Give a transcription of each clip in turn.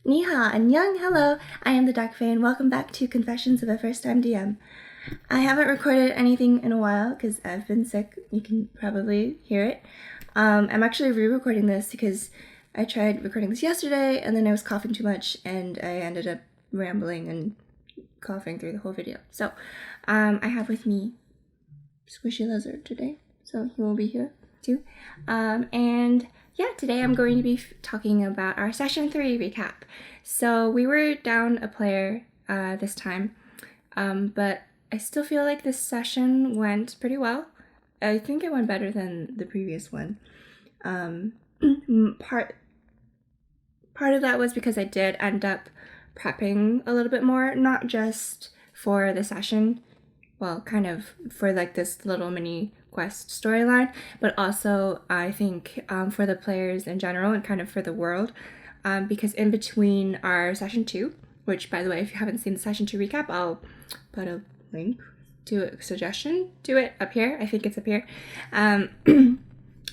Ni hao, annyeong, hello, I am the Dark Fae and welcome back to Confessions of a First Time DM. I haven't recorded anything in a while because I've been sick, you can probably hear it. I'm actually re-recording this because I tried recording this yesterday and then I was coughing too much and I ended up rambling and coughing through the whole video. So, I have with me Squishy Lizard today, so he will be here too. And yeah, today I'm going to be talking about our session 3 recap. So we were down a player this time, but I still feel like this session went pretty well. I think it went better than the previous one. Part of that was because I did end up prepping a little bit more, not just for the session, well, kind of for like this little mini quest storyline, but also I think for the players in general and kind of for the world, because in between our session 2, which by the way, if you haven't seen the session 2 recap, I'll put a link to a suggestion to it up here. I think it's up here. So you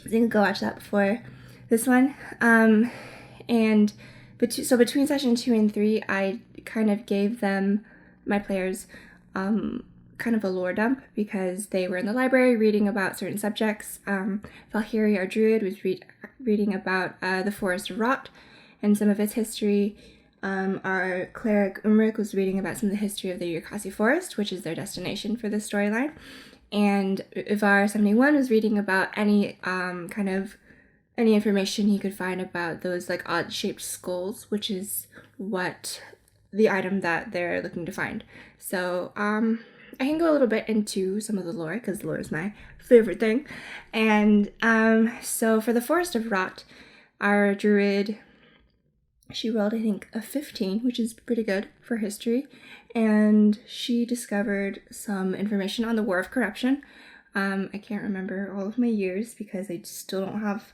can go watch that before this one. And so between session 2 and 3, I kind of gave them, my players, kind of a lore dump because they were in the library reading about certain subjects. Valkyrie, our druid, was reading about the Forest of Rot and some of its history. Our cleric Umric was reading about some of the history of the Yurikasi Forest, which is their destination for this storyline. And Ivar 71 was reading about any any information he could find about those like odd-shaped skulls, which is what the item that they're looking to find. So I can go a little bit into some of the lore because lore is my favorite thing. And so for the Forest of Rot, our druid, she rolled I think a 15, which is pretty good for history, and she discovered some information on the War of Corruption. I can't remember all of my years because I still don't have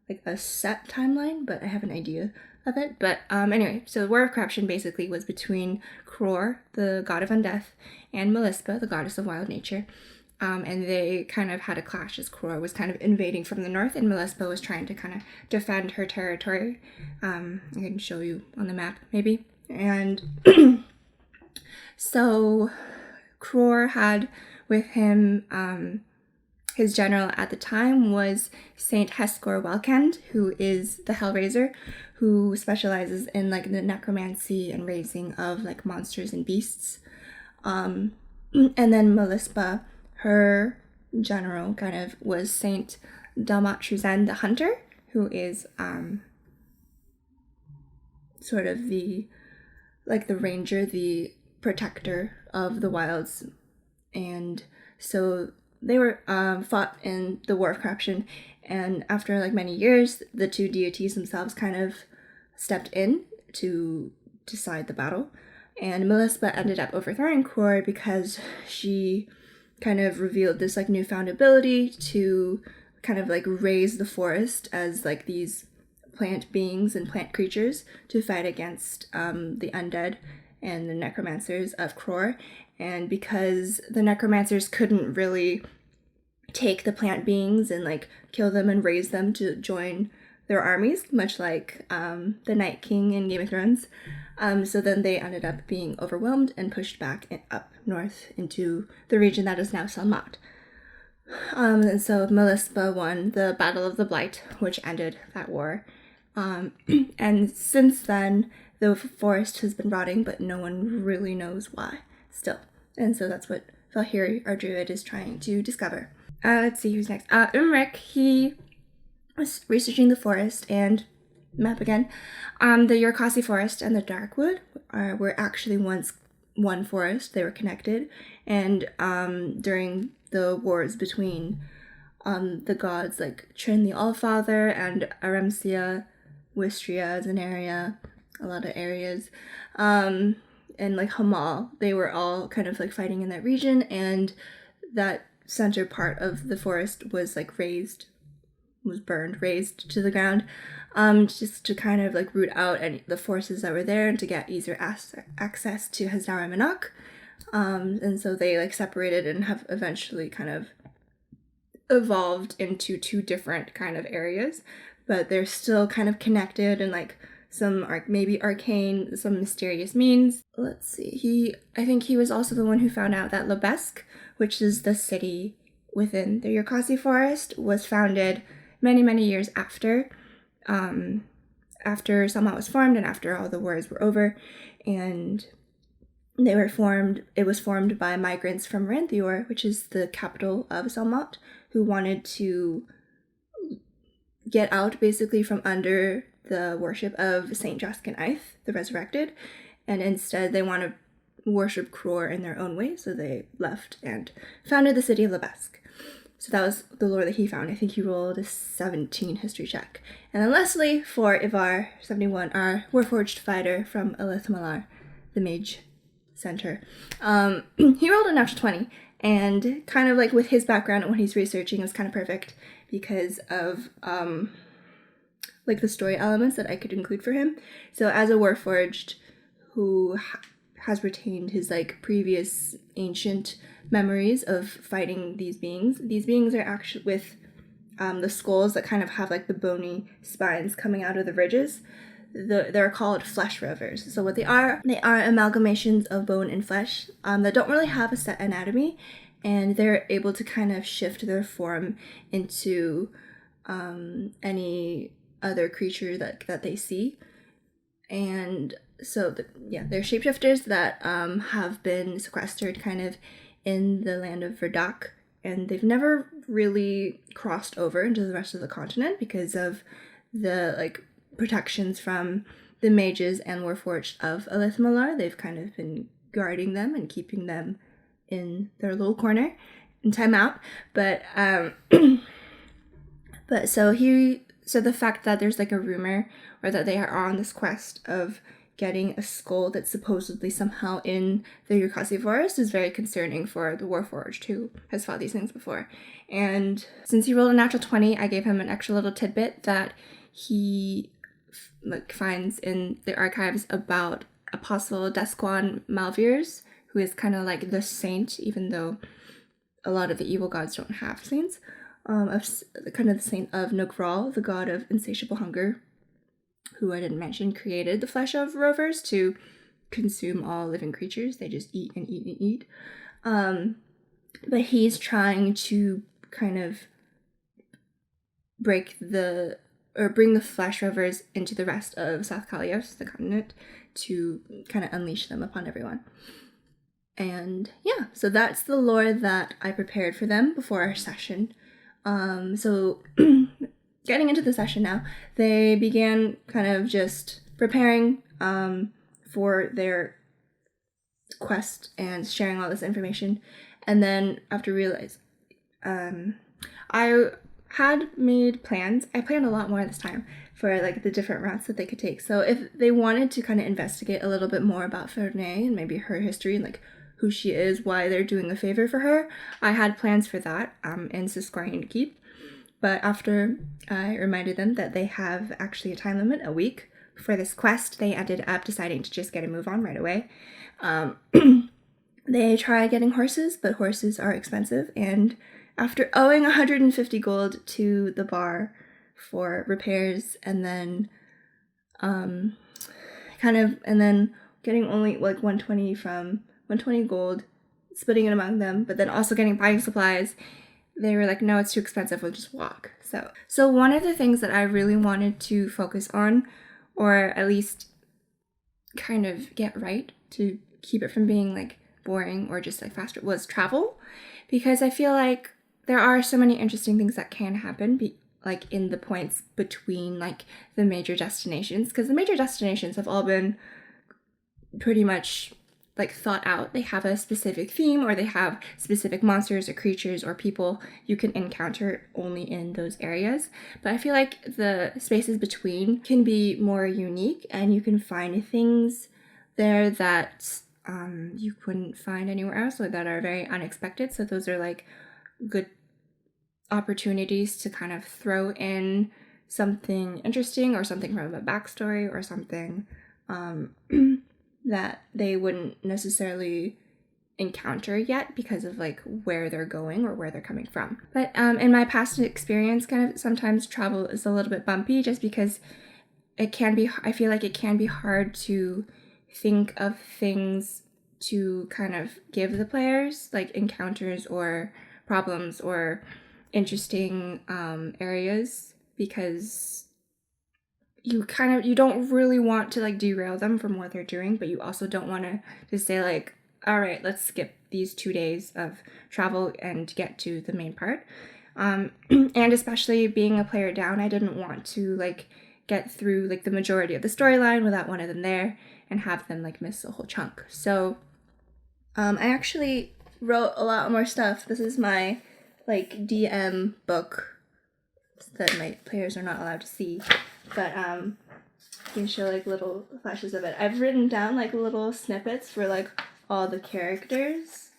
like a set timeline, but I have an idea of it. But anyway, so the War of Corruption basically was between Kror, the god of undeath, and Melispa, the goddess of wild nature. And they kind of had a clash as Kror was kind of invading from the north and Melispa was trying to kind of defend her territory. I can show you on the map maybe. And so Kror had with him, his general at the time was Saint Hescor Welkend, who is the Hellraiser, who specializes in like the necromancy and raising of like monsters and beasts. And then Melispa, her general kind of was Saint Dalmat the Hunter, who is sort of the ranger, the protector of the wilds. And so they were fought in the War of Corruption, and after like many years, the two deities themselves kind of stepped in to decide the battle. And Melispa ended up overthrowing Kror because she kind of revealed this like newfound ability to kind of like raise the forest as like these plant beings and plant creatures to fight against the undead and the necromancers of Kror. And because the necromancers couldn't really take the plant beings and like kill them and raise them to join their armies, much like the Night King in Game of Thrones, so then they ended up being overwhelmed and pushed back and up north into the region that is now Salmat. And so Melispa won the Battle of the Blight, which ended that war. And since then, the forest has been rotting, but no one really knows why still. And so that's what Valkyrie, our druid, is trying to discover. Let's see who's next. Umric, he was researching the forest and map again. The Yurikasi Forest and the Darkwood were actually once one forest. They were connected, and during the wars between the gods like Trin the Allfather and Aremsia, Wistria is an area, a lot of areas, and like Hamal, they were all kind of like fighting in that region, and that center part of the forest was like razed to the ground, just to kind of like root out any the forces that were there and to get easier access to Hazara Minok. And so they like separated and have eventually kind of evolved into two different kind of areas, but they're still kind of connected and like some maybe arcane, some mysterious means. Let's see. I think he was also the one who found out that Levesque, which is the city within the Yerkasi forest, was founded many, many years after Selmat was formed and after all the wars were over, and it was formed by migrants from Ranthior, which is the capital of Selmat, who wanted to get out basically from under the worship of Saint Jaskin Aith, the resurrected, and instead they want to worship Kror in their own way, so they left and founded the city of Levesque. So that was the lore that he found. I think he rolled a 17 history check. And then lastly, for Ivar, 71, our Warforged fighter from Elith Malar, the mage center. He rolled a natural 20, and kind of like with his background and what he's researching, it was kind of perfect because of like the story elements that I could include for him. So as a Warforged who has retained his like previous ancient memories of fighting these beings are actually with the skulls that kind of have like the bony spines coming out of the ridges. They're called flesh rovers. So what they are amalgamations of bone and flesh that don't really have a set anatomy, and they're able to kind of shift their form into any other creature that they see. And so they're shapeshifters that have been sequestered kind of in the land of Verdak, and they've never really crossed over into the rest of the continent because of the like protections from the mages and Warforged of Elith Malar. They've kind of been guarding them and keeping them in their little corner in timeout. But so the fact that there's like a rumor or that they are on this quest of getting a skull that's supposedly somehow in the Yerkasi forest is very concerning for the Warforged who has fought these things before. And since he rolled a natural 20, I gave him an extra little tidbit that he finds in the archives about Apostle Desquan Malviers, who is kind of like the saint, even though a lot of the evil gods don't have saints, of kind of the saint of Nogral, the god of insatiable hunger, who I didn't mention created the flesh of rovers to consume all living creatures. They just eat and eat and eat. But he's trying to kind of bring the flesh rovers into the rest of South Kalios, the continent, to kind of unleash them upon everyone. And yeah, so that's the lore that I prepared for them before our session. So getting into the session now, they began kind of just preparing for their quest and sharing all this information. And then after realize, I had made plans. I planned a lot more this time for like the different routes that they could take. So if they wanted to kind of investigate a little bit more about Fernay and maybe her history and like who she is, why they're doing a favor for her, I had plans for that in Sisquarian Keep. But after I reminded them that they have actually a time limit, a week, for this quest, they ended up deciding to just get a move on right away. They tried getting horses, but horses are expensive, and after owing 150 gold to the bar for repairs, and then getting only like 120 gold, splitting it among them, but then also buying supplies, they were like, no, it's too expensive, we'll just walk. So one of the things that I really wanted to focus on, or at least kind of get right to keep it from being like boring or just like faster, was travel, because I feel like there are so many interesting things that can happen like in the points between like the major destinations, because the major destinations have all been pretty much like thought out. They have a specific theme, or they have specific monsters or creatures or people you can encounter only in those areas. But I feel like the spaces between can be more unique, and you can find things there that you couldn't find anywhere else, or that are very unexpected. So those are like good opportunities to kind of throw in something interesting or something from a backstory or something that they wouldn't necessarily encounter yet because of like where they're going or where they're coming from. But in my past experience, kind of sometimes travel is a little bit bumpy just because I feel like it can be hard to think of things to kind of give the players, like encounters or problems or interesting areas, because you don't really want to like derail them from what they're doing, but you also don't want to just say like, all right, let's skip these 2 days of travel and get to the main part. And especially being a player down, I didn't want to like get through like the majority of the storyline without one of them there and have them like miss a whole chunk. So I actually wrote a lot more stuff. This is my like DM book that my players are not allowed to see, but you can show like little flashes of it. I've written down like little snippets for like all the characters.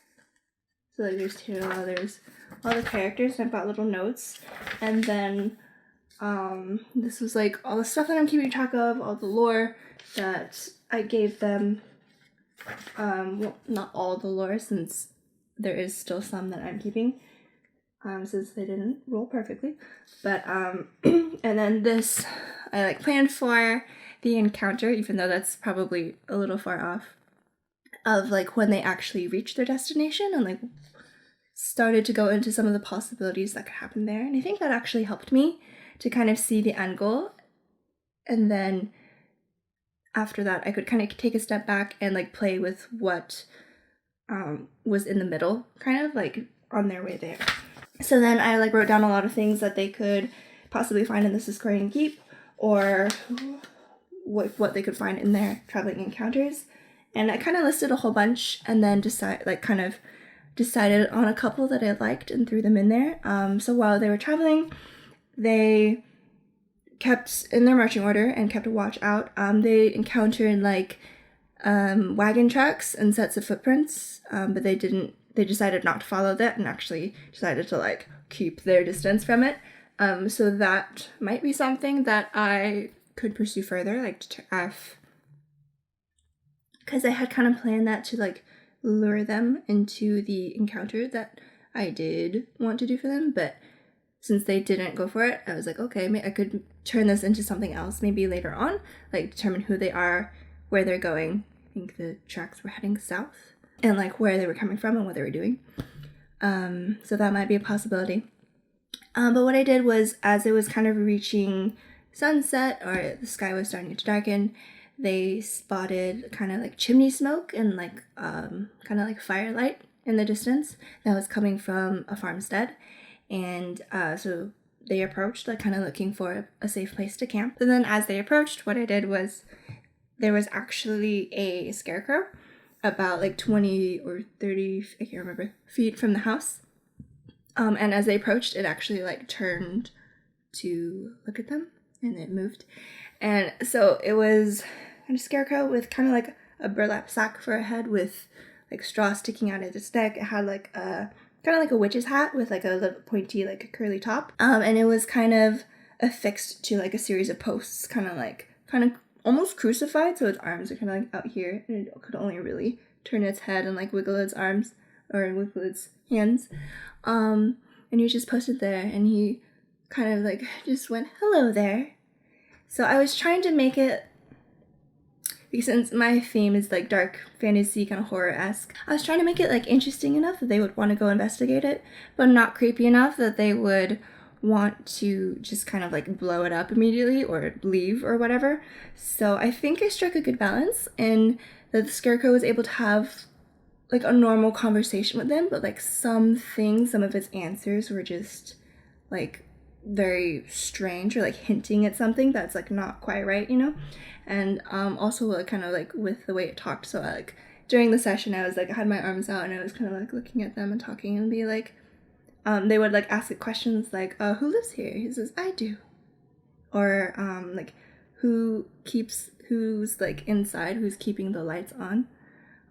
So like there's there's all the characters, and I've got little notes. And then this was like all the stuff that I'm keeping track of, all the lore that I gave them. Well, not all the lore, since there is still some that I'm keeping, since they didn't roll perfectly. But and then this I like planned for the encounter, even though that's probably a little far off, of like when they actually reach their destination, and like started to go into some of the possibilities that could happen there. And I think that actually helped me to kind of see the end goal. And then after that, I could kind of take a step back and like play with what was in the middle, kind of like on their way there. So then I like wrote down a lot of things that they could possibly find in the Scarecrow Keep, or what they could find in their traveling encounters. And I kind of listed a whole bunch, and then decided on a couple that I liked and threw them in there. So while they were traveling, they kept in their marching order and kept a watch out. They encountered like wagon tracks and sets of footprints, but they decided not to follow that and actually decided to like keep their distance from it. So that might be something that I could pursue further, like because I had kind of planned that to like lure them into the encounter that I did want to do for them, but since they didn't go for it, I was like, okay, I could turn this into something else maybe later on, like determine who they are, where they're going. I think the tracks were heading south, and like where they were coming from and what they were doing. So that might be a possibility. But what I did was, as it was kind of reaching sunset, or the sky was starting to darken, they spotted kind of like chimney smoke and like kind of like firelight in the distance that was coming from a farmstead. And so they approached, like kind of looking for a safe place to camp. And then as they approached, what I did was, there was actually a scarecrow about like 20 or 30, I can't remember, feet from the house. And as they approached, it actually like turned to look at them, and it moved. And so it was kind of scarecrow with kind of like a burlap sack for a head with like straw sticking out of its neck. It had like a kind of like a witch's hat with like a little pointy, like a curly top. And it was kind of affixed to like a series of posts, kind of almost crucified. So its arms are kind of like out here, and it could only really turn its head and like wiggle its arms or wiggle its hands. And he was just posted there, and he kind of like just went, hello there. So I was trying to make it, because since my theme is like dark fantasy, kind of horror-esque, I was trying to make it like interesting enough that they would want to go investigate it, but not creepy enough that they would want to just kind of like blow it up immediately or leave or whatever. So I think I struck a good balance, and that the scarecrow was able to have like a normal conversation with them, but like some of its answers were just like very strange, or like hinting at something that's like not quite right, you know? And also like kind of like with the way it talked. So I, like during the session, I was like, I had my arms out and I was kind of like looking at them and talking, and be like, they would like ask it questions like, who lives here? He says, I do. Or like, who's like inside, who's keeping the lights on?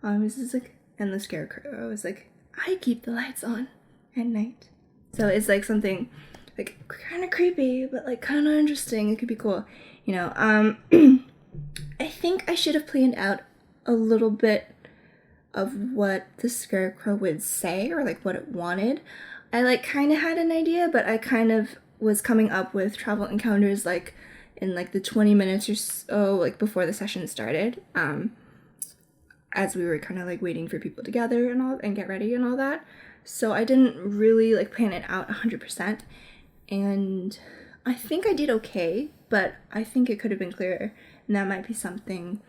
This is like, and the scarecrow was like, I keep the lights on at night. So it's like something like kind of creepy, but like kind of interesting. It could be cool, you know. I think I should have planned out a little bit of what the scarecrow would say, or like what it wanted. I like kind of had an idea, but I kind of was coming up with travel encounters like in like the 20 minutes or so like before the session started, as we were kind of like waiting for people to gather and get ready and all that. So I didn't really like plan it out 100%, and I think I did okay, but I think it could have been clearer, and that might be something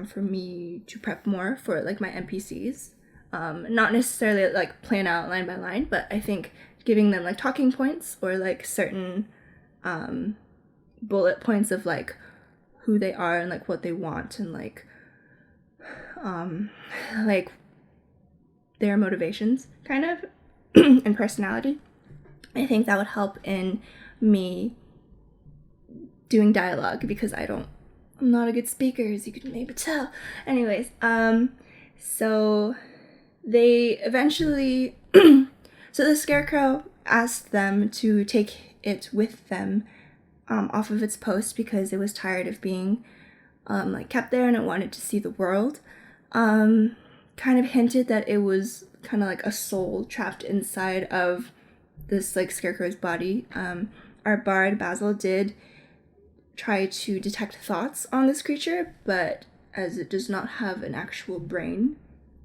for me to prep more for like my NPCs. Not necessarily like plan out line by line, but I think giving them like talking points or like certain bullet points of like who they are and like what they want and like their motivations kind of and personality. I think that would help in me doing dialogue, because I'm not a good speaker, as you can maybe tell. Anyways, so they eventually so the Scarecrow asked them to take it with them off of its post because it was tired of being like kept there and it wanted to see the world. Kind of hinted that it was kind of like a soul trapped inside of this like Scarecrow's body. Our bard Basil did try to detect thoughts on this creature, but as it does not have an actual brain,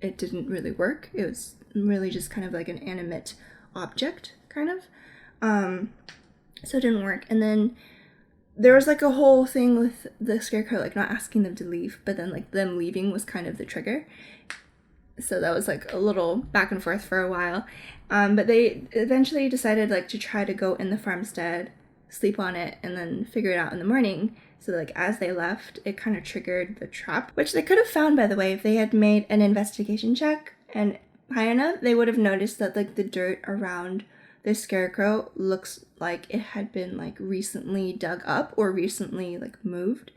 it didn't really work. It was really just kind of like an animate object, kind of. So it didn't work. And then there was like a whole thing with the Scarecrow like not asking them to leave, but then like them leaving was kind of the trigger. So that was like a little back and forth for a while. But they eventually decided like to try to go in the farmstead, sleep on it, and then figure it out in the morning. So like as they left, it kind of triggered the trap, which they could have found, by the way, if they had made an investigation check and high enough. They would have noticed that like the dirt around the Scarecrow looks like it had been like recently dug up or recently like moved.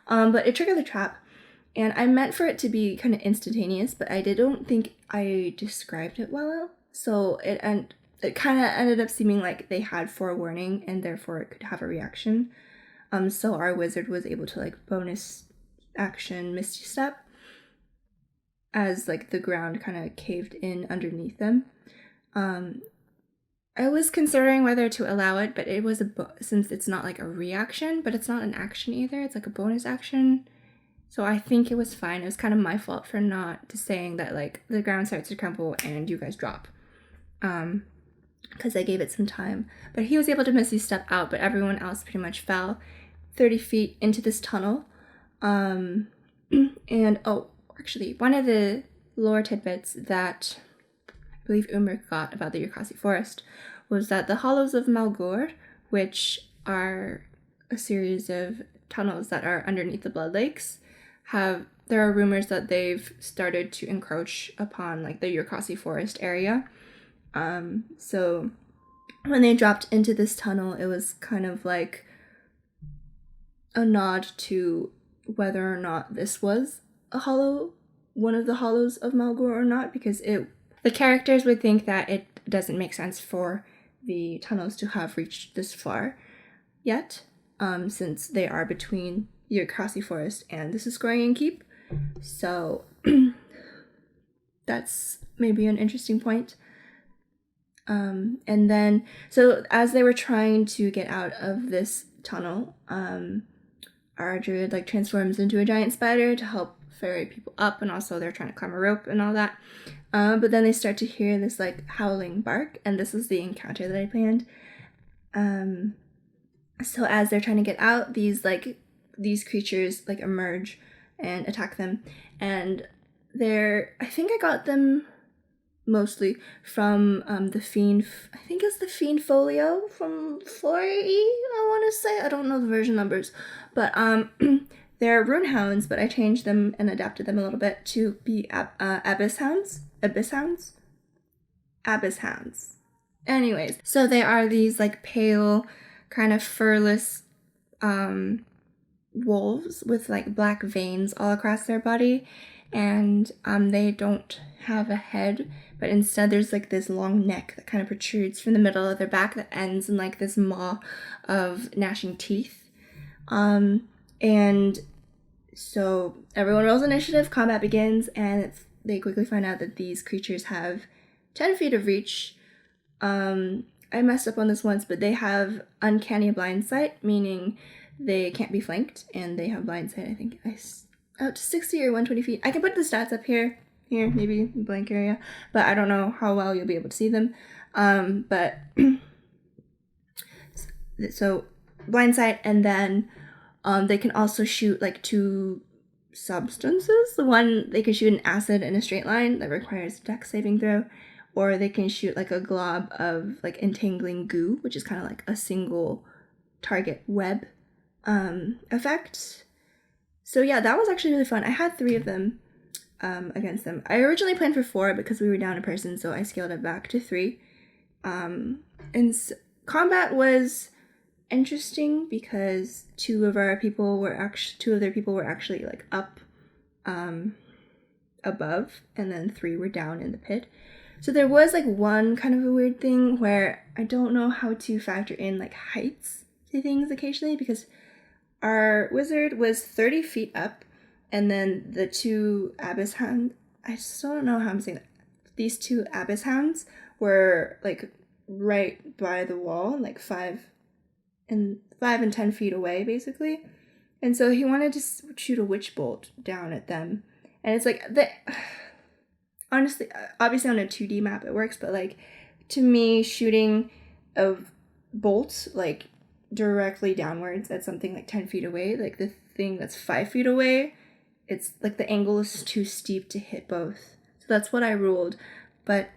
But it triggered the trap. And I meant for it to be kind of instantaneous, but I don't think I described it well. So it kind of ended up seeming like they had forewarning and therefore it could have a reaction. So our wizard was able to like bonus action Misty Step as like the ground kind of caved in underneath them. I was considering whether to allow it, but it was since it's not like a reaction, but it's not an action either. It's like a bonus action. So I think it was fine. It was kind of my fault for not saying that like the ground starts to crumble and you guys drop. Because I gave it some time. But he was able to Misty Step out, but everyone else pretty much fell 30 feet into this tunnel. And actually, one of the lore tidbits that I believe Umric got about the Yurkasi forest was that the Hollows of Malgor, which are a series of tunnels that are underneath the Blood Lakes, there are rumors that they've started to encroach upon like the Yurkasi forest area. So when they dropped into this tunnel, it was kind of like a nod to whether or not this was a hollow, one of the hollows of Malgor or not, because the characters would think that it doesn't make sense for the tunnels to have reached this far yet, since they are between Yurkasi Forest and the Sisgorian Keep. So that's maybe an interesting point. And then, so as they were trying to get out of this tunnel, our druid like transforms into a giant spider to help ferry people up, and also they're trying to climb a rope and all that. But then they start to hear this like howling bark, and this is the encounter that I planned. So as they're trying to get out, these creatures like emerge and attack them, and I think I got them mostly from the fiend. I think it's the fiend folio from 4E. I want to say, I don't know the version numbers, but they're rune hounds, but I changed them and adapted them a little bit to be abyss hounds. Anyways, so they are these like pale, kind of furless wolves with like black veins all across their body, and they don't have a head, but instead there's like this long neck that kind of protrudes from the middle of their back that ends in like this maw of gnashing teeth. And so everyone rolls initiative, combat begins, and they quickly find out that these creatures have 10 feet of reach. I messed up on this once, but they have uncanny blind sight, meaning they can't be flanked, and they have blindside, I think, out to 60 or 120 feet. I can put the stats up here, maybe blank area, but I don't know how well you'll be able to see them. But so blindside, and then they can also shoot like 2 substances. The one, they can shoot an acid in a straight line that requires a dex saving throw, or they can shoot like a glob of like entangling goo, which is kind of like a single target web effect. So yeah, that was actually really fun. I had 3 of them against them. I originally planned for 4 because we were down a person, so I scaled it back to 3. Combat was interesting because 2 of their people were actually like up above, and then 3 were down in the pit. So there was like one kind of a weird thing where I don't know how to factor in like heights to things occasionally, because our wizard was 30 feet up, and then the 2 abyss hounds, I still don't know how I'm saying that. These 2 abyss hounds were like right by the wall, like 5 and 10 feet away basically. And so he wanted to shoot a witch bolt down at them. And it's like, honestly, obviously on a 2D map it works, but like to me, shooting a bolt like directly downwards at something like 10 feet away, like the thing that's 5 feet away, it's like the angle is too steep to hit both. So that's what I ruled. But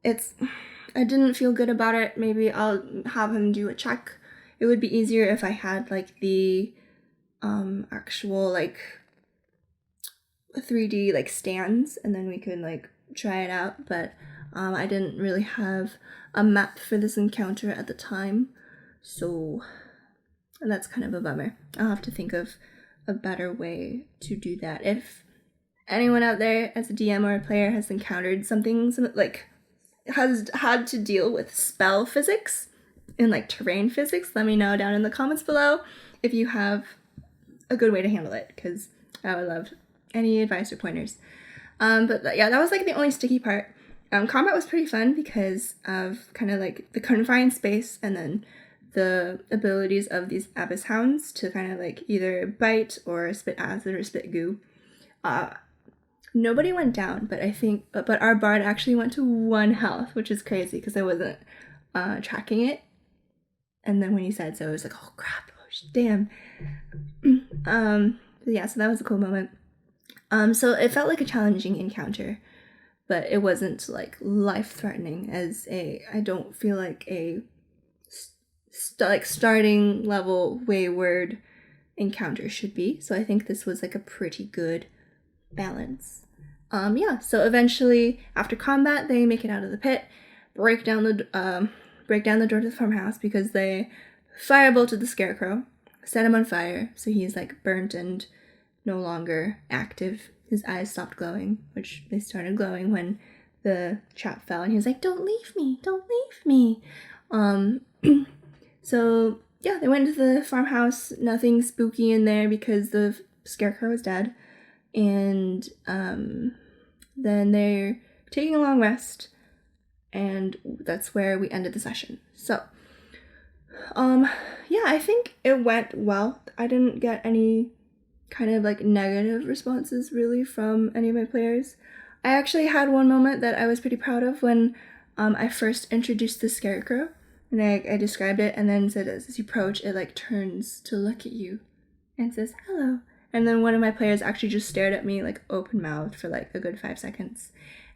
I didn't feel good about it. Maybe I'll have him do a check. It would be easier if I had like the actual like 3D like stands, and then we could like try it out. But I didn't really have a map for this encounter at the time, so that's kind of a bummer. I'll have to think of a better way to do that. If anyone out there as a DM or a player has encountered something like has had to deal with spell physics and like terrain physics, let me know down in the comments below if you have a good way to handle it, because I would love any advice or pointers. But yeah, that was like the only sticky part. Combat was pretty fun because of kind of like the confined space, and then the abilities of these abyss hounds to kind of like either bite or spit acid or spit goo. Nobody went down, but our bard actually went to 1 health, which is crazy because I wasn't tracking it. And then when he said so, I was like, oh crap, oh, damn. Yeah, so that was a cool moment. So it felt like a challenging encounter, but it wasn't like life-threatening I don't feel like a starting level wayward encounter should be. So I think this was like a pretty good balance. Yeah, so eventually after combat they make it out of the pit, break down the door to the farmhouse because they firebolted the Scarecrow, set him on fire, so he's like burnt and no longer active. His eyes stopped glowing, which they started glowing when the trap fell, and he was like, don't leave me, don't leave me. So yeah, they went to the farmhouse, nothing spooky in there because the Scarecrow was dead, and then they're taking a long rest, and that's where we ended the session. So yeah, I think it went well. I didn't get any kind of like negative responses really from any of my players. I actually had one moment that I was pretty proud of when I first introduced the Scarecrow, and I described it, and then said as you approach, it like turns to look at you and says hello. And then one of my players actually just stared at me like open mouthed for like a good 5 seconds,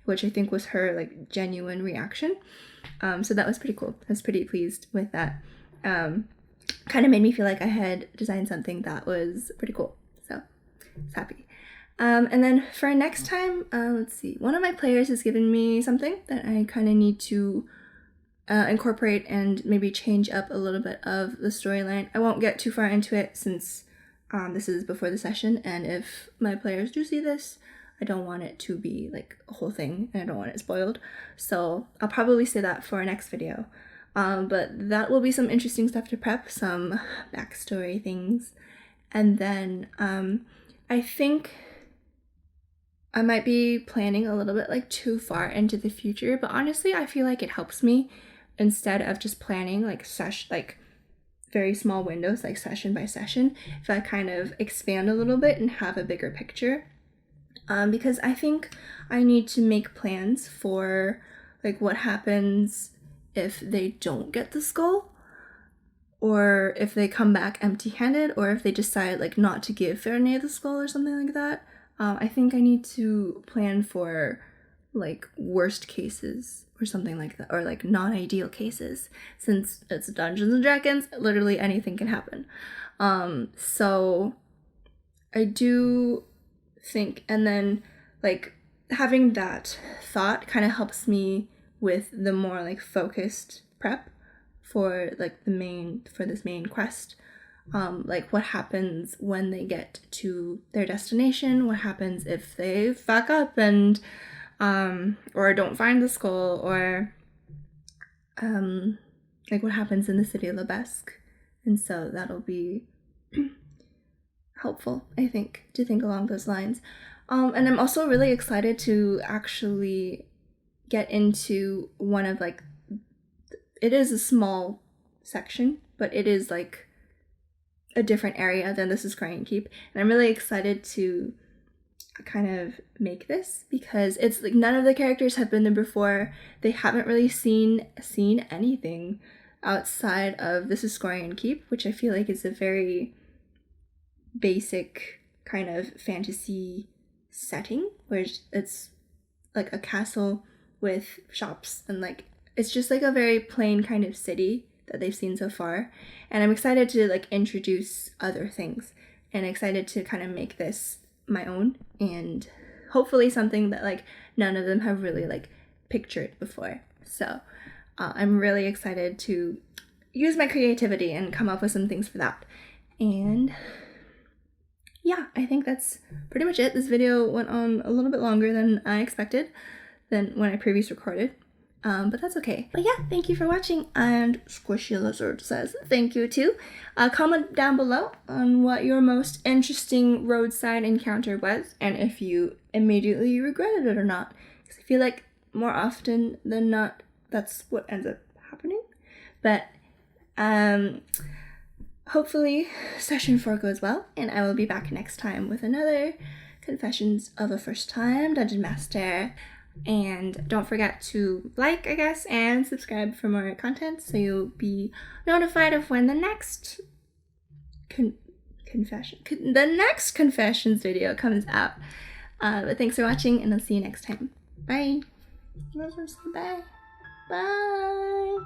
which I think was her like genuine reaction. So that was pretty cool. I was pretty pleased with that. Kind of made me feel like I had designed something that was pretty cool. So I was happy. And then for next time, let's see. One of my players has given me something that I kind of need to incorporate and maybe change up a little bit of the storyline. I won't get too far into it since this is before the session, and if my players do see this, I don't want it to be like a whole thing, and I don't want it spoiled. So I'll probably say that for our next video. But that will be some interesting stuff to prep, some backstory things. And then I think I might be planning a little bit like too far into the future, but honestly I feel like it helps me instead of just planning like very small windows, like session by session, if I kind of expand a little bit and have a bigger picture. Because I think I need to make plans for like what happens if they don't get the skull, or if they come back empty-handed, or if they decide like not to give Ferney the skull or something like that. I think I need to plan for like worst cases or something like that, or like non-ideal cases, since it's Dungeons and Dragons, literally anything can happen. So I do think, and then like having that thought kind of helps me with the more like focused prep for like this main quest. Like what happens when they get to their destination, what happens if they fuck up and or don't find the skull, or like what happens in the city of Levesque. And so that'll be helpful, I think, to think along those lines. And I'm also really excited to actually get into one of like, it is a small section, but it is like a different area than This Is Crying Keep. And I'm really excited to kind of make this, because it's like none of the characters have been there before. They haven't really seen anything outside of This Is Crying Keep, which I feel like is a very basic kind of fantasy setting, where it's like a castle with shops, and like it's just like a very plain kind of city that they've seen so far. And I'm excited to like introduce other things, and excited to kind of make this my own, and hopefully something that like none of them have really like pictured before. So I'm really excited to use my creativity and come up with some things for that. And yeah, I think that's pretty much it. This video went on a little bit longer than I expected, than when I previously recorded. But that's okay. But yeah, thank you for watching, and Squishy Lizard says thank you too. Comment down below on what your most interesting roadside encounter was, and if you immediately regretted it or not. Because I feel like more often than not, that's what ends up happening. But hopefully session 4 goes well, and I will be back next time with another Confessions of a First Time Dungeon Master. And don't forget to like, I guess, and subscribe for more content, so you'll be notified of when the next confessions video comes out. But thanks for watching, and I'll see you next time. Bye. Bye. Bye.